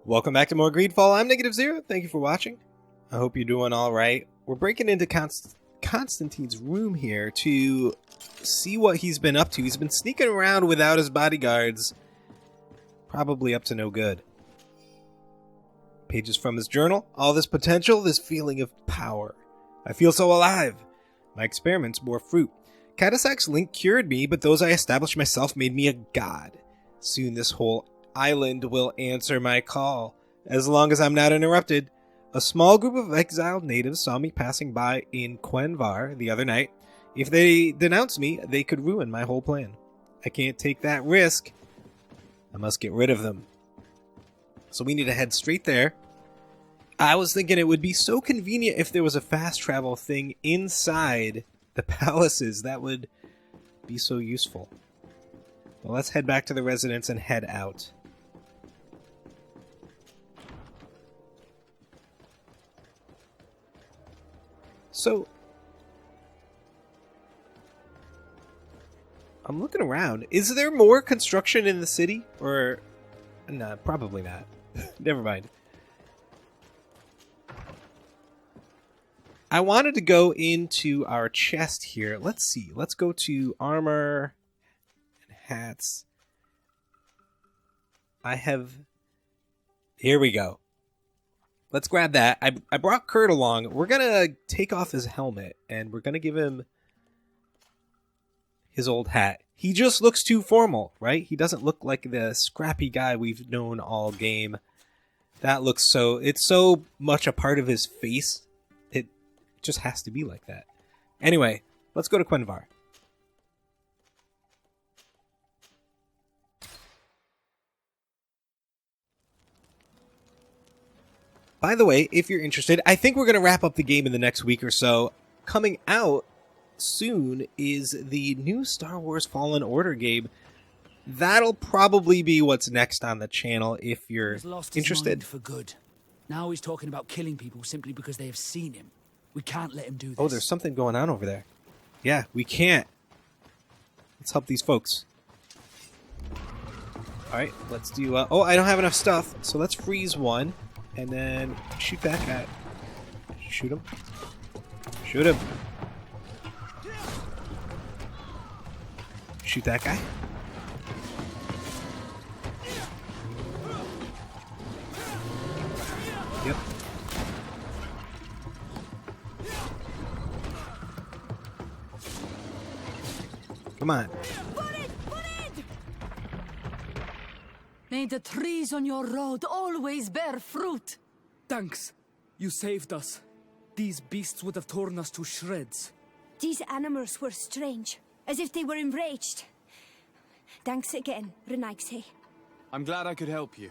Welcome back to more GreedFall. I'm Negative Zero. Thank you for watching. I hope you're doing all right. We're breaking into Constantine's room here to see what he's been up to. He's been sneaking around without his bodyguards. Probably up to no good. Pages from his journal. All this potential, this feeling of power. I feel so alive. My experiments bore fruit. Kadasak's link cured me, but those I established myself made me a god. Soon this whole island will answer my call, as long as I'm not interrupted. A small group of exiled natives saw me passing by in Quenvar the other night. If they denounce me, they could ruin my whole plan. I can't take that risk. I must get rid of them. So we need to head straight there. I was thinking it would be so convenient if there was a fast travel thing inside the palaces. That would be so useful. Well, let's head back to the residence and head out. So, I'm looking around. Is there more construction in the city? Or, no, probably not. Never mind. I wanted to go into our chest here. Let's see. Let's go to armor and hats. Here we go. Let's grab that. I brought Kurt along. We're going to take off his helmet, and we're going to give him his old hat. He just looks too formal, right? He doesn't look like the scrappy guy we've known all game. That looks it's so much a part of his face. It just has to be like that. Anyway, let's go to Quenvar. By the way, if you're interested, I think we're going to wrap up the game in the next week or so. Coming out soon is the new Star Wars Fallen Order game. That'll probably be what's next on the channel if you're interested. For good. Now he's talking about killing people simply because they have seen him. We can't let him do this. Oh, there's something going on over there. Yeah, we can't. Let's help these folks. Alright, let's do... oh, I don't have enough stuff, so let's freeze one. And then shoot that guy. Shoot him. Shoot him. Shoot that guy. Yep. Come on. May the trees on your road always bear fruit. Thanks. You saved us. These beasts would have torn us to shreds. These animals were strange, as if they were enraged. Thanks again, Renaigse. I'm glad I could help you.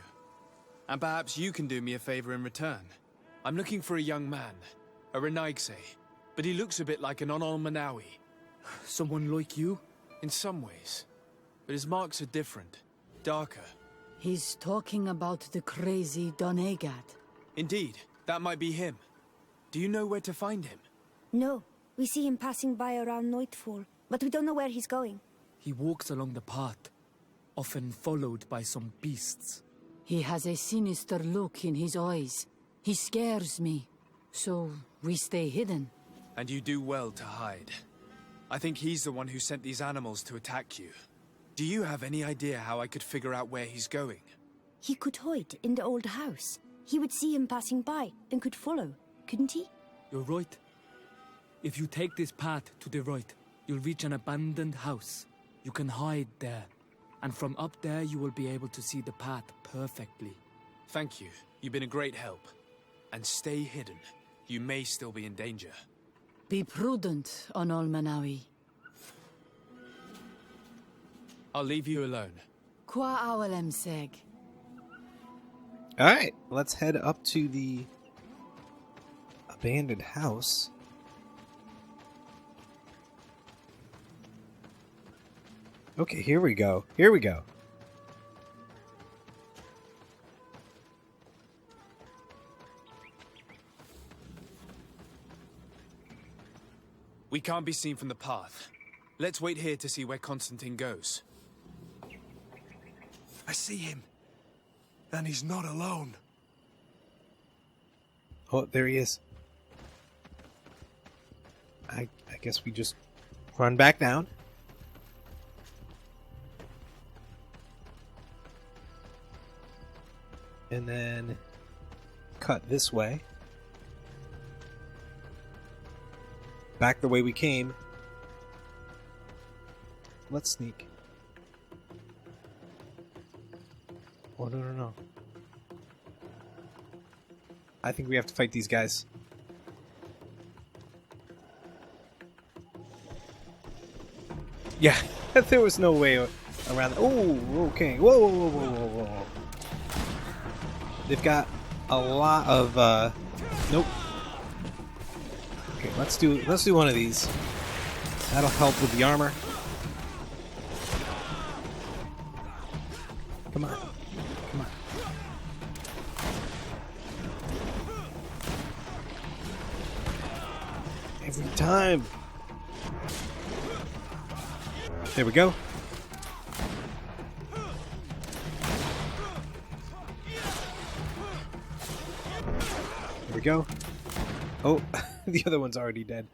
And perhaps you can do me a favor in return. I'm looking for a young man, a Renaigse, but he looks a bit like an Onol Manawi. Someone like you? In some ways. But his marks are different, darker. He's talking about the crazy Donegat. Indeed, that might be him. Do you know where to find him? No, we see him passing by around nightfall, but we don't know where he's going. He walks along the path, often followed by some beasts. He has a sinister look in his eyes. He scares me, so we stay hidden. And you do well to hide. I think he's the one who sent these animals to attack you. Do you have any idea how I could figure out where he's going? He could hide in the old house. He would see him passing by and could follow, couldn't he? You're right. If you take this path to the right, you'll reach an abandoned house. You can hide there. And from up there, you will be able to see the path perfectly. Thank you. You've been a great help. And stay hidden. You may still be in danger. Be prudent, Onol Manawi. I'll leave you alone. Qua awalem seg. Alright, let's head up to the abandoned house. Okay, here we go. Here we go. We can't be seen from the path. Let's wait here to see where Constantine goes. I see him. And he's not alone. Oh, there he is. I guess we just run back down. And then cut this way. Back the way we came. Let's sneak. Oh, no. I think we have to fight these guys. Yeah, there was no way around that. Oh, okay. Whoa. They've got a lot of, nope. Okay, let's do one of these. That'll help with the armor. Come on. Every time. There we go. There we go. Oh, the other one's already dead.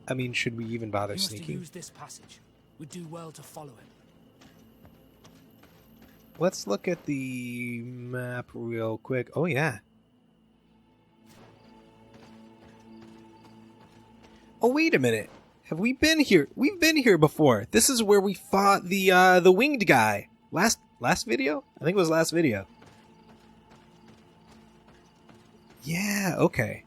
I mean, should we even bother sneaking? Use this passage. We do well to follow him. Let's look at the map real quick. Oh, yeah. Oh, wait a minute. Have we been here? We've been here before. This is where we fought the winged guy. Last video? I think it was last video. Yeah, okay.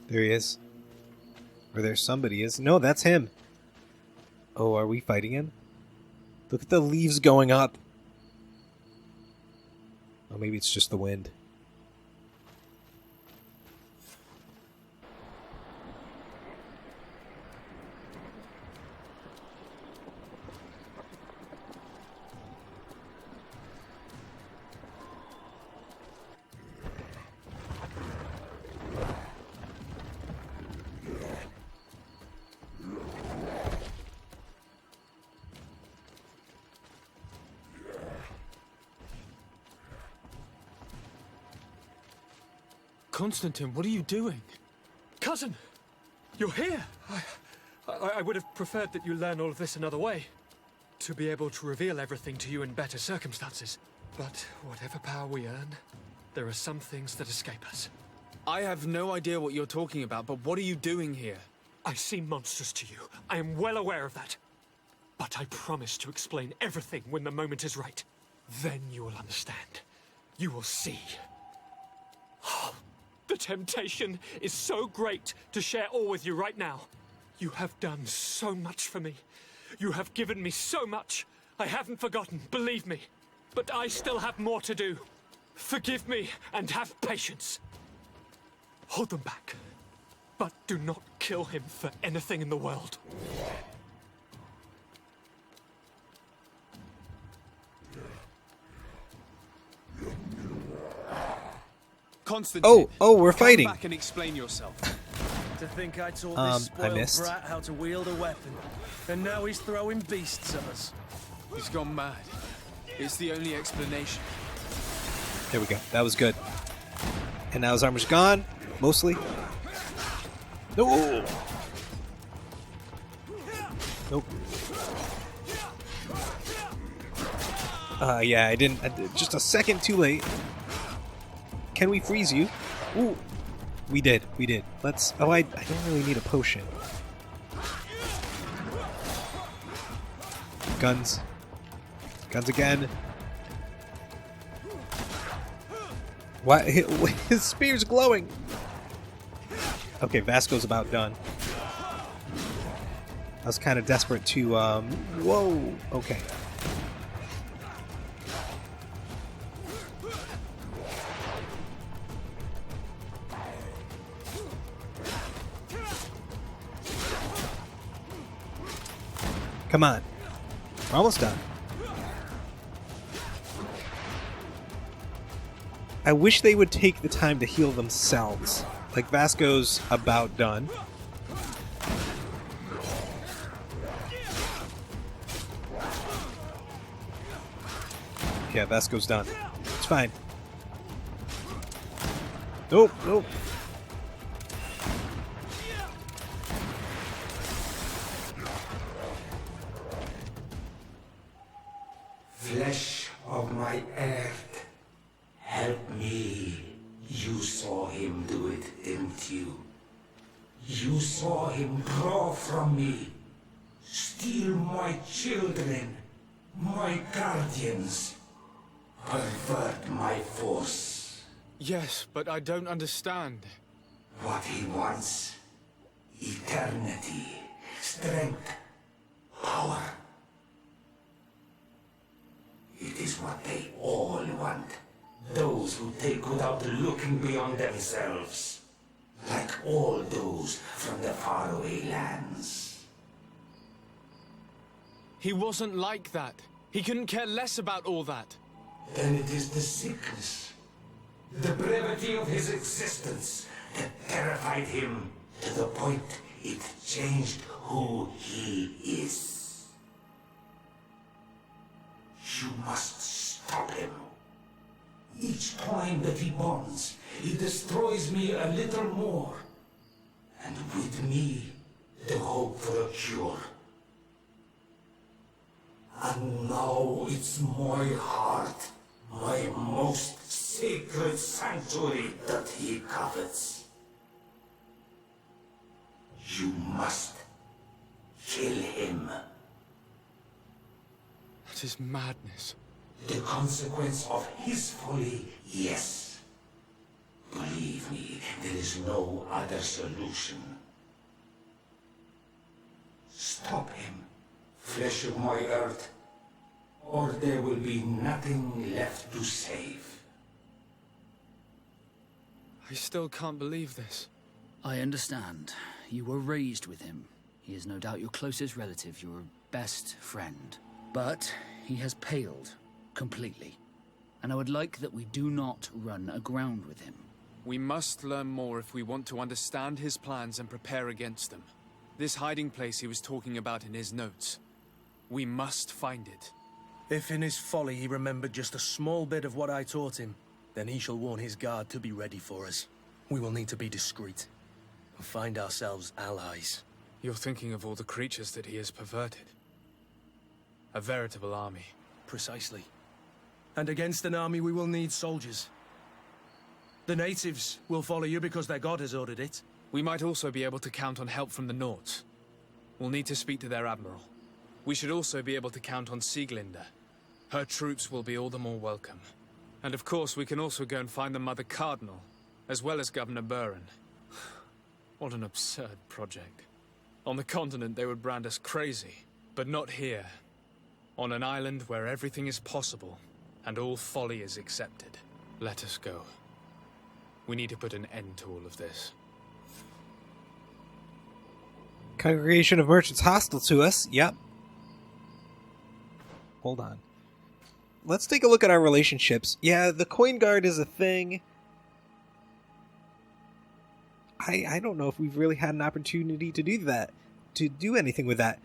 There he is. Or there somebody is. No, that's him. Oh, are we fighting him? Look at the leaves going up. Oh, maybe it's just the wind. Constantine, what are you doing? Cousin! You're here! I would have preferred that you learn all of this another way. To be able to reveal everything to you in better circumstances. But whatever power we earn, there are some things that escape us. I have no idea what you're talking about, but what are you doing here? I seem monstrous to you. I am well aware of that. But I promise to explain everything when the moment is right. Then you will understand. You will see. The temptation is so great to share all with you right now. You have done so much for me. You have given me so much. I haven't forgotten, believe me. But I still have more to do. Forgive me and have patience. Hold them back. But do not kill him for anything in the world. Constantine, oh, we're fighting. Come back and explain yourself. To think I taught this I spoiled missed. brat how to wield a weapon, and now he's throwing beasts at us. He's gone mad. It's the only explanation. There we go. That was good. And now his armor's gone, mostly. No. Nope. Yeah, I didn't. Just a second too late. Can we freeze you? Ooh. We did. Let's... Oh, I don't really need a potion. Guns. Guns again. What? His spear's glowing. Okay, Vasco's about done. I was kind of desperate to... Whoa. Okay. Come on. We're almost done. I wish they would take the time to heal themselves. Like, Vasco's about done. Yeah, Vasco's done. It's fine. Nope, nope. Flesh of my earth, help me. You saw him do it, didn't you? You saw him draw from me, steal my children, my guardians, pervert my force. Yes, but I don't understand. What he wants, eternity, strength, power. It is what they all want. Those who take without looking beyond themselves. Like all those from the faraway lands. He wasn't like that. He couldn't care less about all that. Then it is the sickness, the brevity of his existence that terrified him to the point it changed who he is. You must stop him. Each time that he bonds, he destroys me a little more. And with me, the hope for a cure. And now it's my heart, my most sacred sanctuary that he covets. You must kill him. That is madness. The consequence of his folly, yes. Believe me, there is no other solution. Stop him, flesh of my earth, or there will be nothing left to save. I still can't believe this. I understand. You were raised with him. He is no doubt your closest relative, your best friend. But he has paled completely. And I would like that we do not run aground with him. We must learn more if we want to understand his plans and prepare against them. This hiding place he was talking about in his notes. We must find it. If in his folly he remembered just a small bit of what I taught him, then he shall warn his guard to be ready for us. We will need to be discreet and find ourselves allies. You're thinking of all the creatures that he has perverted. A veritable army. Precisely. And against an army we will need soldiers. The natives will follow you because their god has ordered it. We might also be able to count on help from the Nords. We'll need to speak to their Admiral. We should also be able to count on Sieglinde. Her troops will be all the more welcome. And of course we can also go and find the Mother Cardinal, as well as Governor Buren. What an absurd project. On the continent they would brand us crazy, but not here. On an island where everything is possible, and all folly is accepted. Let us go. We need to put an end to all of this. Congregation of merchants hostile to us. Yep. Hold on. Let's take a look at our relationships. Yeah, the coin guard is a thing. I don't know if we've really had an opportunity to do that. To do anything with that.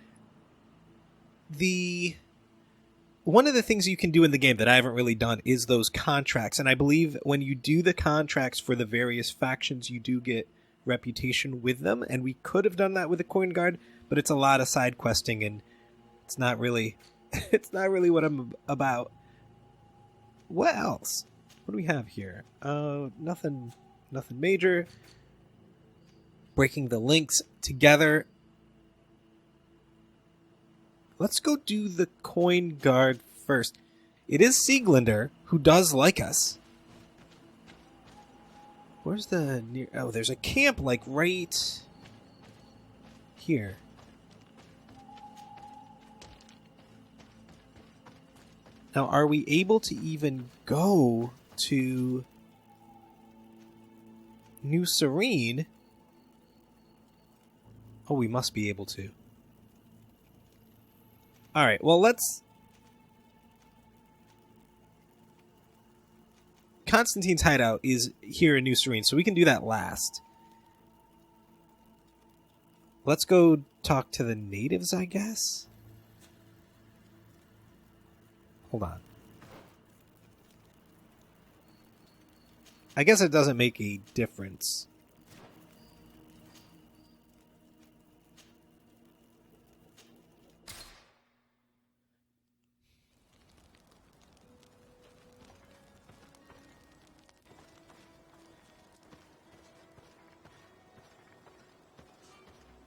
One of the things you can do in the game that I haven't really done is those contracts. And I believe when you do the contracts for the various factions, you do get reputation with them. And we could have done that with the coin guard, but it's a lot of side questing and it's not really what I'm about. What else? What do we have here? Nothing major. Breaking the links together. Let's go do the coin guard first. It is Sieglinde, who does like us. Where's the near... Oh, there's a camp, like, right here. Now, are we able to even go to New Serene? Oh, we must be able to. Alright, well, let's... Constantine's hideout is here in New Serene, so we can do that last. Let's go talk to the natives, I guess? Hold on. I guess it doesn't make a difference.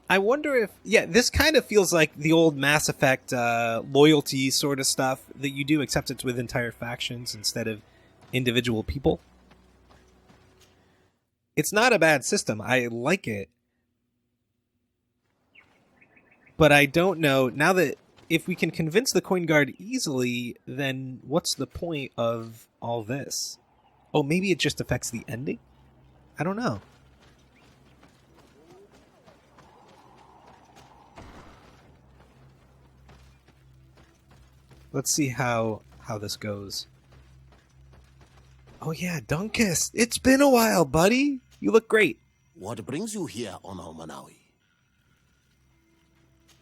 I wonder if... Yeah, this kind of feels like the old Mass Effect loyalty sort of stuff that you do, except it's with entire factions instead of individual people. It's not a bad system. I like it. But I don't know... Now that if we can convince the Coin Guard easily, then what's the point of all this? Oh, maybe it just affects the ending? I don't know. Let's see how this goes. Oh yeah, Donkus! It's been a while, buddy! You look great. What brings you here on Almanawi?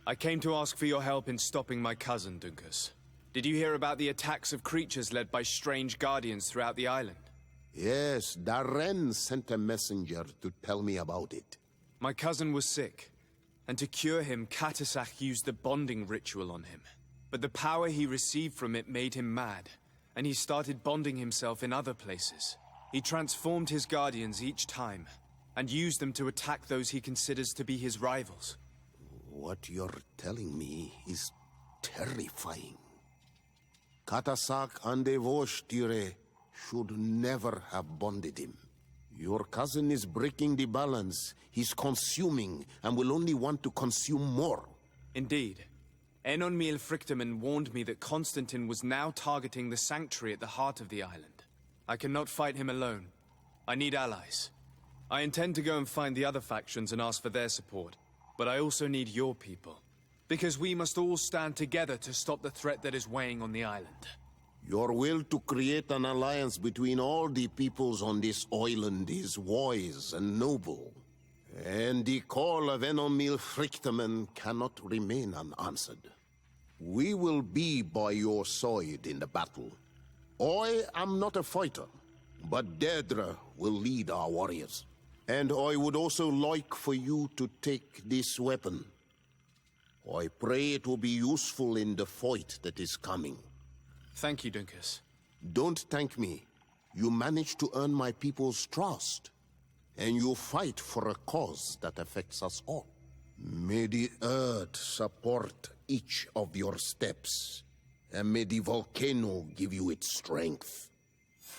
I came to ask for your help in stopping my cousin, Donkus. Did you hear about the attacks of creatures led by strange guardians throughout the island? Yes, Darren sent a messenger to tell me about it. My cousin was sick, and to cure him, Katasak used the bonding ritual on him. But the power he received from it made him mad, and he started bonding himself in other places. He transformed his guardians each time, and used them to attack those he considers to be his rivals. What you're telling me is terrifying. Katasak and Devosh'Tire should never have bonded him. Your cousin is breaking the balance. He's consuming, and will only want to consume more. Indeed. Enon Frichtemann warned me that Constantine was now targeting the sanctuary at the heart of the island. I cannot fight him alone. I need allies. I intend to go and find the other factions and ask for their support. But I also need your people. Because we must all stand together to stop the threat that is weighing on the island. Your will to create an alliance between all the peoples on this island is wise and noble. And the call of Enon Frichtemann cannot remain unanswered. We will be by your side in the battle. I am not a fighter, but Deirdre will lead our warriors. And I would also like for you to take this weapon. I pray it will be useful in the fight that is coming. Thank you, Donkus. Don't thank me. You managed to earn my people's trust. And you fight for a cause that affects us all. May the earth support each of your steps. And may the volcano give you its strength.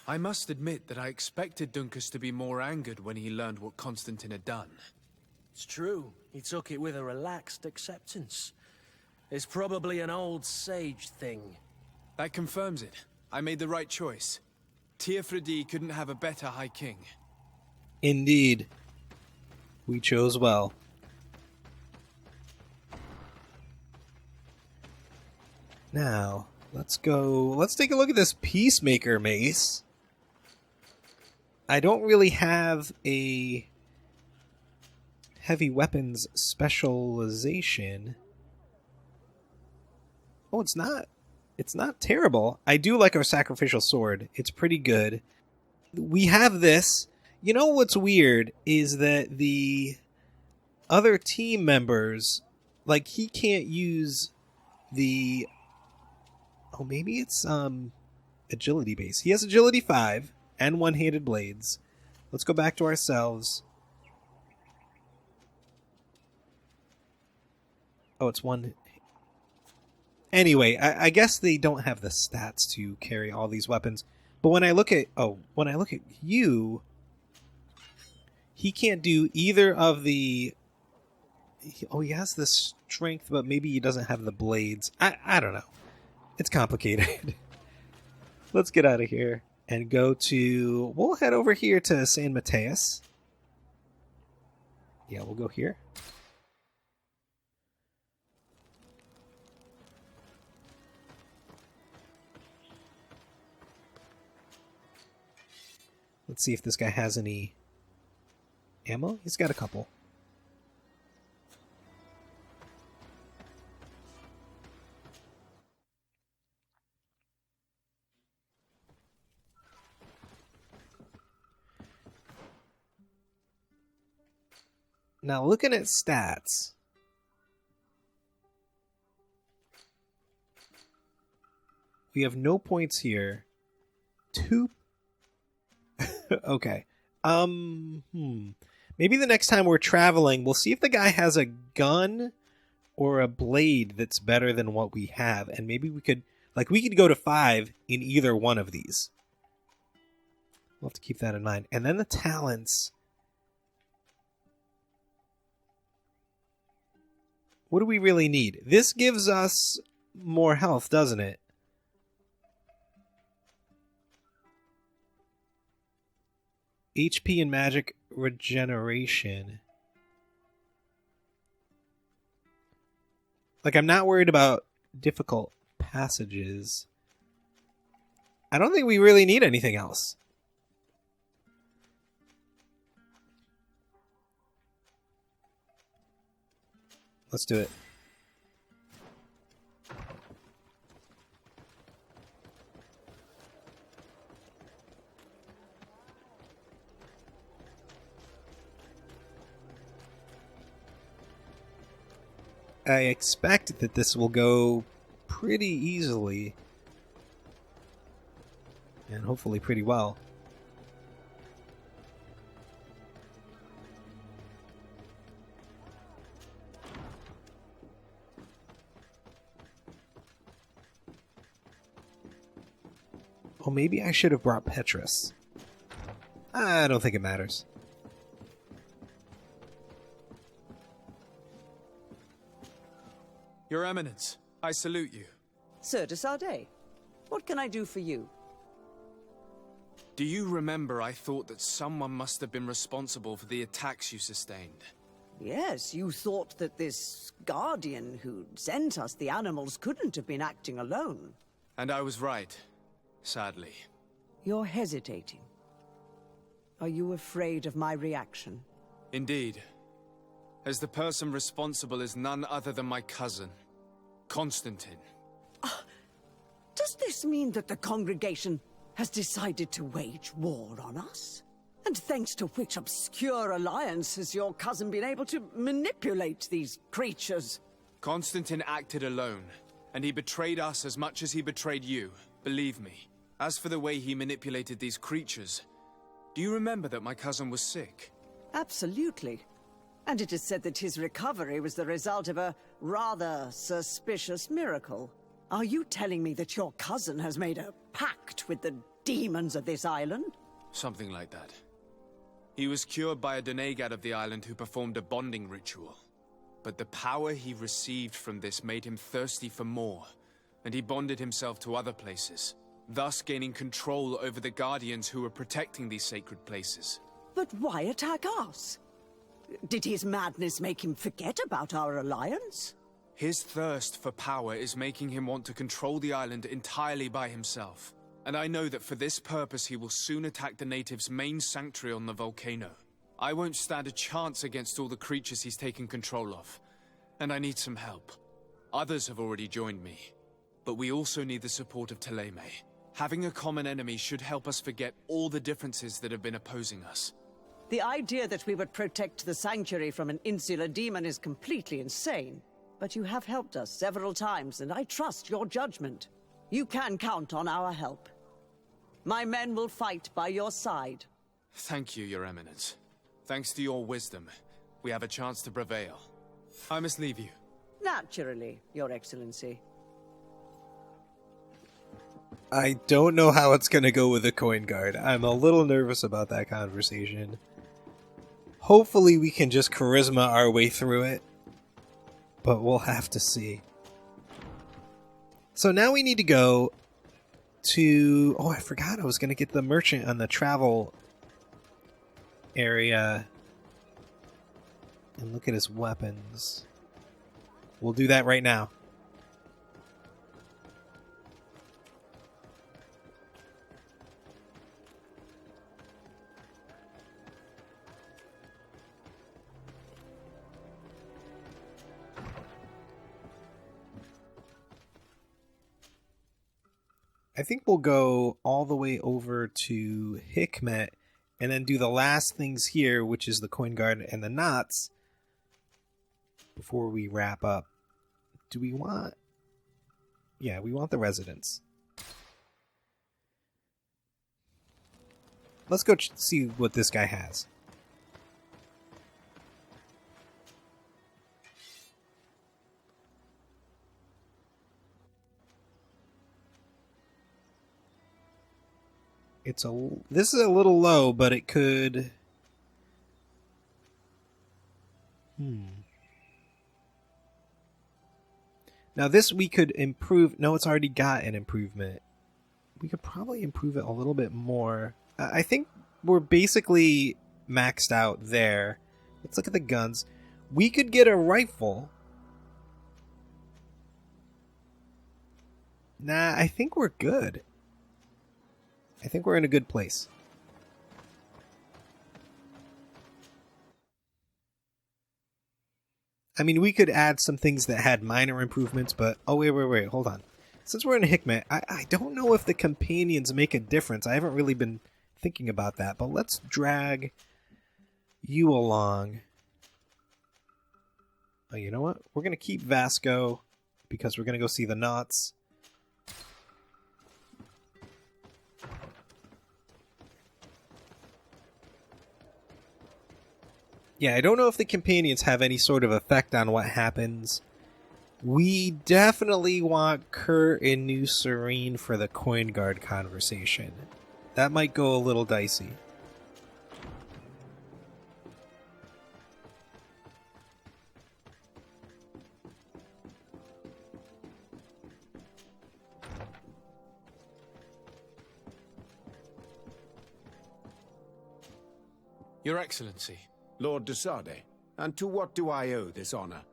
I must admit that I expected Donkus to be more angered when he learned what Constantine had done. It's true. He took it with a relaxed acceptance. It's probably an old sage thing. That confirms it. I made the right choice. Teofredi couldn't have a better High King. Indeed. We chose well. Now, let's take a look at this Peacemaker mace. I don't really have a heavy weapons specialization. Oh, it's not terrible. I do like our sacrificial sword. It's pretty good. We have this. You know what's weird is that the other team members, like, he can't use the... Oh, maybe it's agility base. He has agility 5 and one-handed blades. Let's go back to ourselves. Oh, it's one... Anyway, I guess they don't have the stats to carry all these weapons. But when I look at you, he can't do either of the... Oh, he has the strength, but maybe he doesn't have the blades. I don't know. It's complicated. Let's get out of here and go to... We'll head over here to San Mateus. Yeah, we'll go here. Let's see if this guy has any ammo. He's got a couple. Now, looking at stats, we have no points here. 2. Okay. Maybe the next time we're traveling, we'll see if the guy has a gun or a blade that's better than what we have, and maybe we could go to 5 in either one of these. We'll have to keep that in mind. And then the talents. What do we really need? This gives us more health, doesn't it? HP and magic regeneration. Like, I'm not worried about difficult passages. I don't think we really need anything else. Let's do it. I expect that this will go pretty easily. And hopefully pretty well. Oh, maybe I should have brought Petrus. I don't think it matters. Your Eminence, I salute you. Sir de Sade, what can I do for you? Do you remember I thought that someone must have been responsible for the attacks you sustained? Yes, you thought that this guardian who sent us the animals couldn't have been acting alone. And I was right, sadly. You're hesitating. Are you afraid of my reaction? Indeed. As the person responsible is none other than my cousin, Constantine. Does this mean that the congregation has decided to wage war on us? And thanks to which obscure alliance has your cousin been able to manipulate these creatures? Constantine acted alone, and he betrayed us as much as he betrayed you, believe me. As for the way he manipulated these creatures, do you remember that my cousin was sick? Absolutely. And it is said that his recovery was the result of a rather suspicious miracle. Are you telling me that your cousin has made a pact with the demons of this island? Something like that. He was cured by a denegad of the island who performed a bonding ritual. But the power he received from this made him thirsty for more, and he bonded himself to other places, thus gaining control over the guardians who were protecting these sacred places. But why attack us? Did his madness make him forget about our alliance? His thirst for power is making him want to control the island entirely by himself. And I know that for this purpose he will soon attack the natives' main sanctuary on the volcano. I won't stand a chance against all the creatures he's taken control of. And I need some help. Others have already joined me. But we also need the support of Thélème. Having a common enemy should help us forget all the differences that have been opposing us. The idea that we would protect the sanctuary from an insular demon is completely insane. But you have helped us several times, and I trust your judgment. You can count on our help. My men will fight by your side. Thank you, Your Eminence. Thanks to your wisdom, we have a chance to prevail. I must leave you. Naturally, Your Excellency. I don't know how it's going to go with the coin guard. I'm a little nervous about that conversation. Hopefully we can just charisma our way through it. But we'll have to see. So now we need to go to... Oh, I forgot I was going to get the merchant on the travel area. And look at his weapons. We'll do that right now. I think we'll go all the way over to Hikmet and then do the last things here, which is the coin guard and the knots, before we wrap up. Do we want... Yeah, we want the residence. Let's go see what this guy has. This is a little low, but it could... Now this we could improve... No, it's already got an improvement. We could probably improve it a little bit more. I think we're basically maxed out there. Let's look at the guns. We could get a rifle. Nah, I think we're good. I think we're in a good place. I mean, we could add some things that had minor improvements, but... Oh, wait, hold on. Since we're in Hikmet, I don't know if the companions make a difference. I haven't really been thinking about that, but let's drag you along. Oh, you know what? We're going to keep Vasco, because we're going to go see the knots. Yeah, I don't know if the companions have any sort of effect on what happens. We definitely want Kurt and New Serene for the coin guard conversation. That might go a little dicey. Your Excellency. Lord de Sade, and to what do I owe this honor?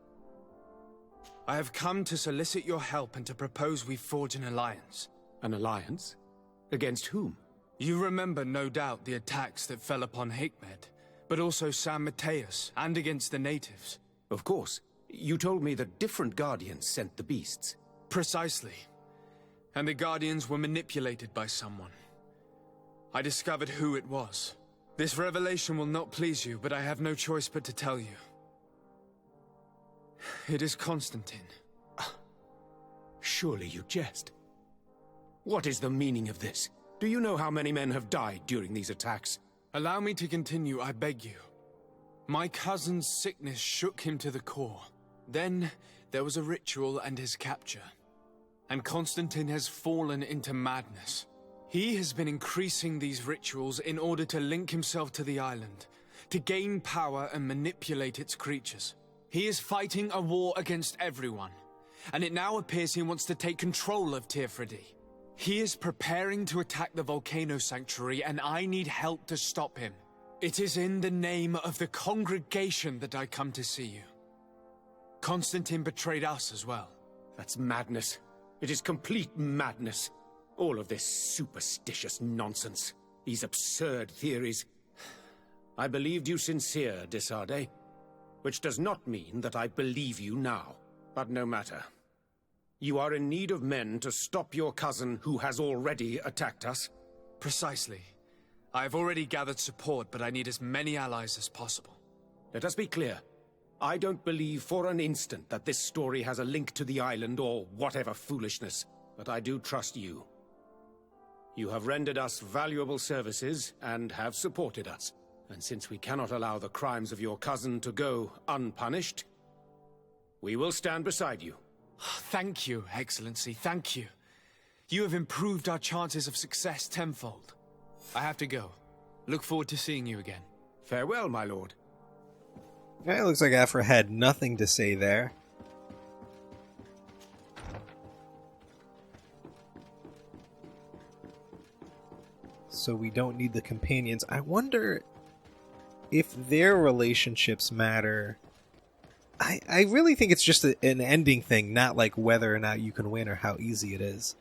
I have come to solicit your help and to propose we forge an alliance. An alliance? Against whom? You remember, no doubt, the attacks that fell upon Hikmet, but also San Mateus, and against the natives. Of course. You told me that different guardians sent the beasts. Precisely. And the guardians were manipulated by someone. I discovered who it was. This revelation will not please you, but I have no choice but to tell you. It is Constantine. Surely you jest. What is the meaning of this? Do you know how many men have died during these attacks? Allow me to continue, I beg you. My cousin's sickness shook him to the core. Then there was a ritual and his capture. And Constantine has fallen into madness. He has been increasing these rituals in order to link himself to the island, to gain power and manipulate its creatures. He is fighting a war against everyone, and it now appears he wants to take control of Tirfridi. He is preparing to attack the volcano sanctuary, and I need help to stop him. It is in the name of the congregation that I come to see you. Constantine betrayed us as well. That's madness. It is complete madness. All of this superstitious nonsense. These absurd theories. I believed you sincere, de Sade. Which does not mean that I believe you now. But no matter. You are in need of men to stop your cousin who has already attacked us? Precisely. I have already gathered support, but I need as many allies as possible. Let us be clear. I don't believe for an instant that this story has a link to the island or whatever foolishness. But I do trust you. You have rendered us valuable services and have supported us. And since we cannot allow the crimes of your cousin to go unpunished, we will stand beside you. Thank you, Excellency, thank you. You have improved our chances of success tenfold. I have to go. Look forward to seeing you again. Farewell, my lord. It looks like Aphra had nothing to say there. So we don't need the companions. I wonder if their relationships matter. I really think it's just an ending thing, not like whether or not you can win or how easy it is.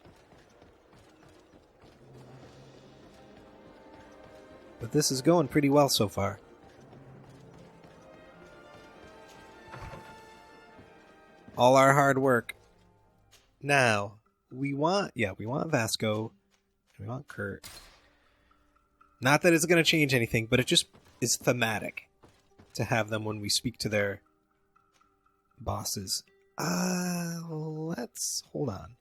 But this is going pretty well so far. All our hard work. Now, we want Vasco, and we want Kurt. Not that it's going to change anything, but it just is thematic to have them when we speak to their bosses. Let's hold on.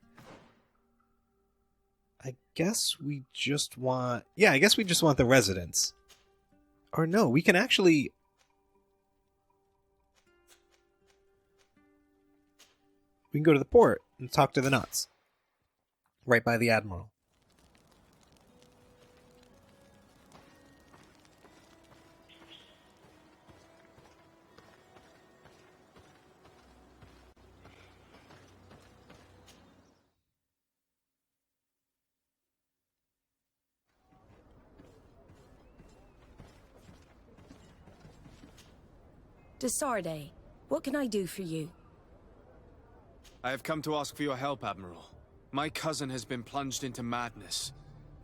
I guess we just want the residents. Or no, we can actually... We can go to the port and talk to the nuts. Right by the Admiral. Sade, what can I do for you? I have come to ask for your help, Admiral. My cousin has been plunged into madness,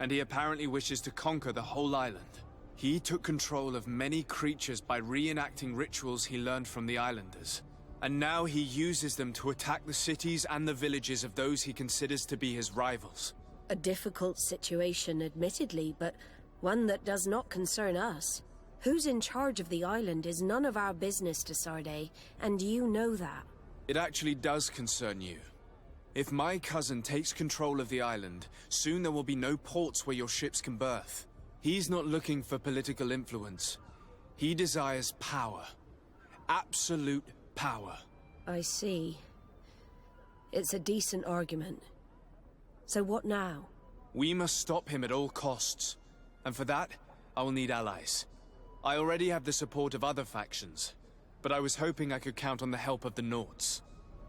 and he apparently wishes to conquer the whole island. He took control of many creatures by reenacting rituals he learned from the islanders, and now he uses them to attack the cities and the villages of those he considers to be his rivals. A difficult situation, admittedly, but one that does not concern us. Who's in charge of the island is none of our business, Sade, and you know that. It actually does concern you. If my cousin takes control of the island, soon there will be no ports where your ships can berth. He's not looking for political influence. He desires power. Absolute power. I see. It's a decent argument. So what now? We must stop him at all costs. And for that, I will need allies. I already have the support of other factions, but I was hoping I could count on the help of the Nauts.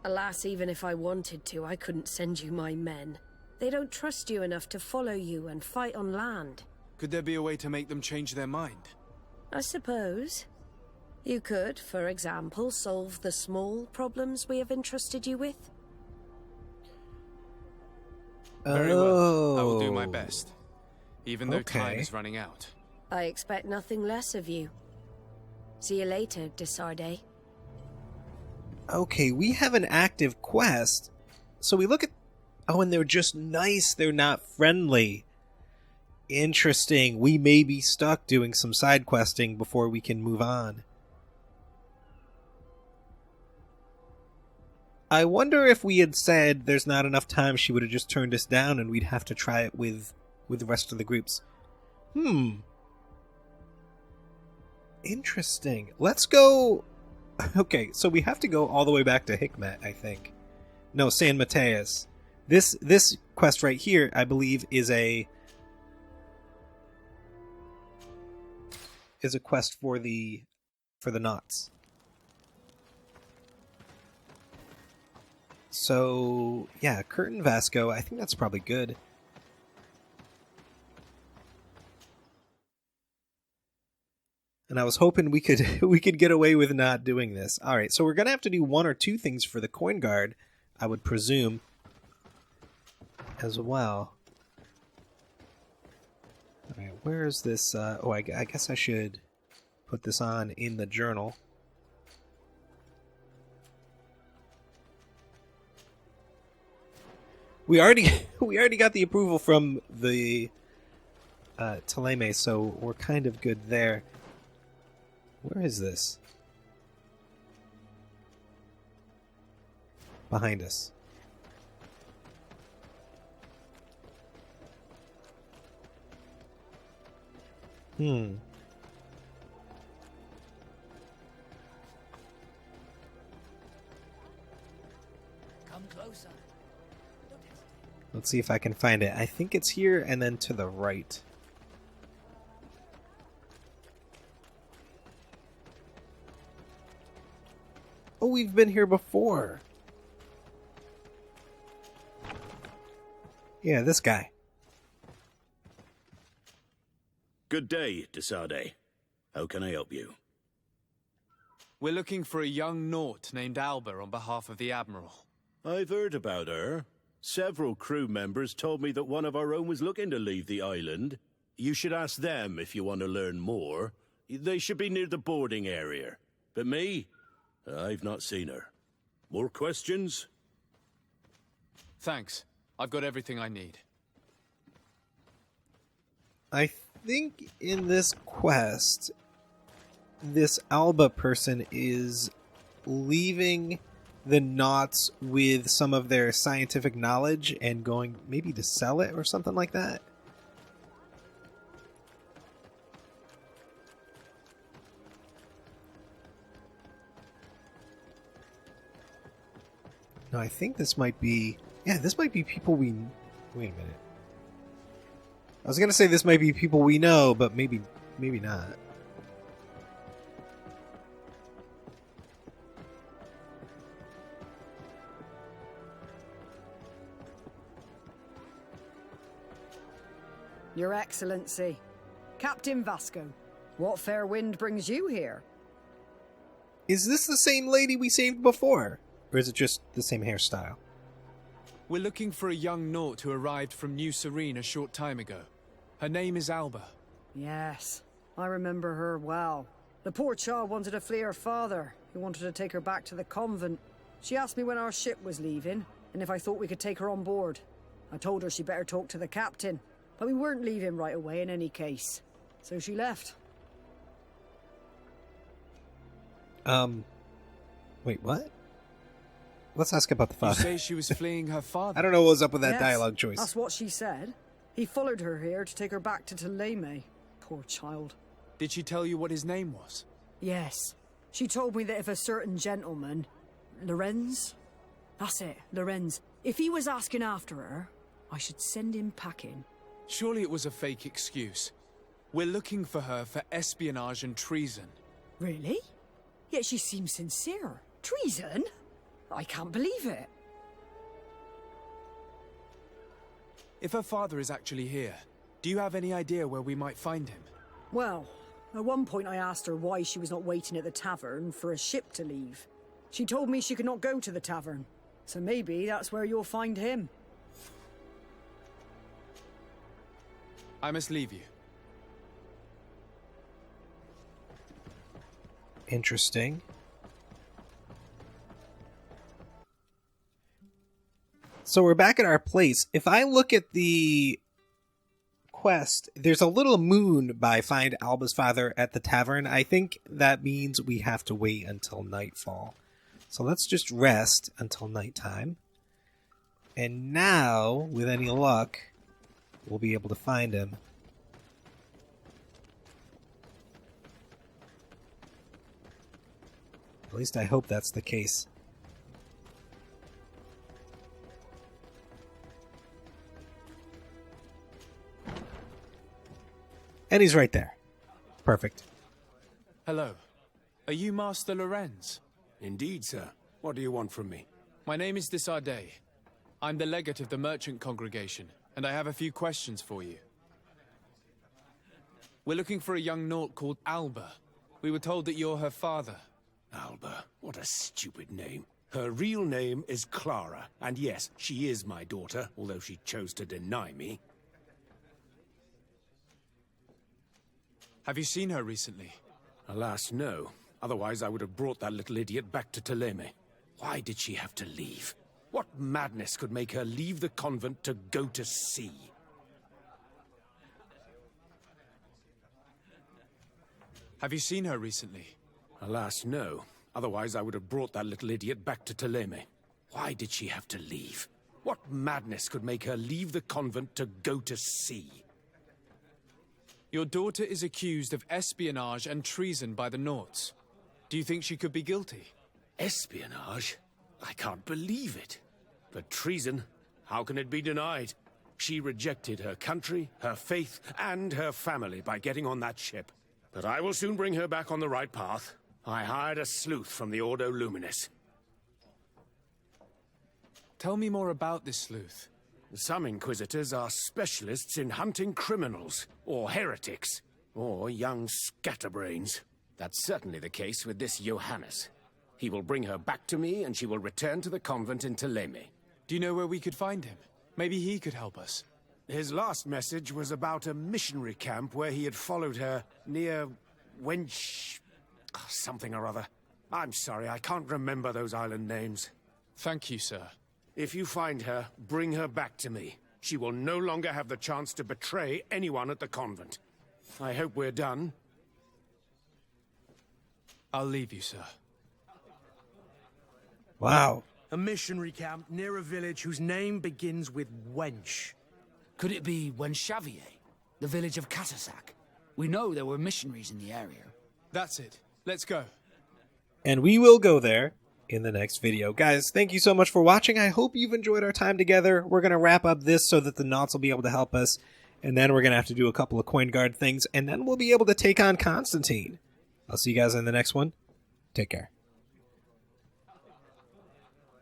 Alas, even if I wanted to, I couldn't send you my men. They don't trust you enough to follow you and fight on land. Could there be a way to make them change their mind? I suppose. You could, for example, solve the small problems we have entrusted you with. Very well. I will do my best, even though time is running out. I expect nothing less of you. See you later, Sade. Okay, we have an active quest. So we look at... Oh, and they're just nice. They're not friendly. Interesting. We may be stuck doing some side questing before we can move on. I wonder if we had said there's not enough time, she would have just turned us down and we'd have to try it with the rest of the groups. Interesting. Let's go... Okay, so we have to go all the way back to Hikmet, I think. No, San Mateus. This quest right here, I believe, is a quest for the knots. So, yeah, Curtin Vasco, I think that's probably good. And I was hoping we could get away with not doing this. All right, so we're going to have to do one or two things for the coin guard, I would presume, as well. All right, where is this? I guess I should put this on in the journal. We already got the approval from the Teleme, so we're kind of good there. Where is this? Behind us. Come closer. Let's see if I can find it. I think it's here and then to the right. Oh, we've been here before. Yeah, this guy. Good day, Sade. How can I help you? We're looking for a young Naut named Alba on behalf of the Admiral. I've heard about her. Several crew members told me that one of our own was looking to leave the island. You should ask them if you want to learn more. They should be near the boarding area. But me? I've not seen her. More questions? Thanks. I've got everything I need. I think in this quest, this Alba person is leaving the knots with some of their scientific knowledge and going maybe to sell it or something like that. No, I think this might be... Yeah, this might be people we... Wait a minute. I was going to say this might be people we know, but maybe not. Your Excellency, Captain Vasco, what fair wind brings you here? Is this the same lady we saved before? Or is it just the same hairstyle? We're looking for a young Naut who arrived from New Serene a short time ago. Her name is Alba. Yes, I remember her well. The poor child wanted to flee her father, who wanted to take her back to the convent. She asked me when our ship was leaving, and if I thought we could take her on board. I told her she better talk to the captain, but we weren't leaving right away in any case. So she left. Wait, what? Let's ask about the father. You say she was fleeing her father? I don't know what was up with that Yes, dialogue choice. That's what she said. He followed her here to take her back to Thélème. Poor child. Did she tell you what his name was? Yes. She told me that if a certain gentleman... Lorenz? That's it, Lorenz. If he was asking after her, I should send him packing. Surely it was a fake excuse. We're looking for her for espionage and treason. Really? Yet she seems sincere. Treason? I can't believe it. If her father is actually here, do you have any idea where we might find him? Well, at one point I asked her why she was not waiting at the tavern for a ship to leave. She told me she could not go to the tavern, so maybe that's where you'll find him. I must leave you. Interesting. So we're back at our place. If I look at the quest, there's a little moon by Find Alba's Father at the tavern. I think that means we have to wait until nightfall. So let's just rest until nighttime. And now, with any luck, we'll be able to find him. At least I hope that's the case. And he's right there. Perfect. Hello. Are you Master Lorenz? Indeed, sir. What do you want from me? My name is Sade. I'm the legate of the merchant congregation, and I have a few questions for you. We're looking for a young Naut called Alba. We were told that you're her father. Alba. What a stupid name. Her real name is Clara, and yes, she is my daughter, although she chose to deny me. Have you seen her recently? Alas, no. Otherwise, I would have brought that little idiot back to Thélème. Why did she have to leave? What madness could make her leave the convent to go to sea? Have you seen her recently? Alas, no. Otherwise, I would have brought that little idiot back to Thélème. Why did she have to leave? What madness could make her leave the convent to go to sea? Your daughter is accused of espionage and treason by the Nauts. Do you think she could be guilty? Espionage? I can't believe it. But treason? How can it be denied? She rejected her country, her faith, and her family by getting on that ship. But I will soon bring her back on the right path. I hired a sleuth from the Ordo Luminis. Tell me more about this sleuth. Some Inquisitors are specialists in hunting criminals, or heretics, or young scatterbrains. That's certainly the case with this Johannes. He will bring her back to me, and she will return to the convent in Thélème. Do you know where we could find him? Maybe he could help us. His last message was about a missionary camp where he had followed her near Wench... something or other. I'm sorry, I can't remember those island names. Thank you, sir. If you find her, bring her back to me. She will no longer have the chance to betray anyone at the convent. I hope we're done. I'll leave you, sir. Wow. A missionary camp near a village whose name begins with Wench. Could it be Wenshavier, the village of Katasak? We know there were missionaries in the area. That's it. Let's go. And we will go there in the next video. Guys, thank you so much for watching. I hope you've enjoyed our time together. We're going to wrap up this so that the Nauts will be able to help us. And then we're going to have to do a couple of coin guard things. And then we'll be able to take on Constantine. I'll see you guys in the next one. Take care.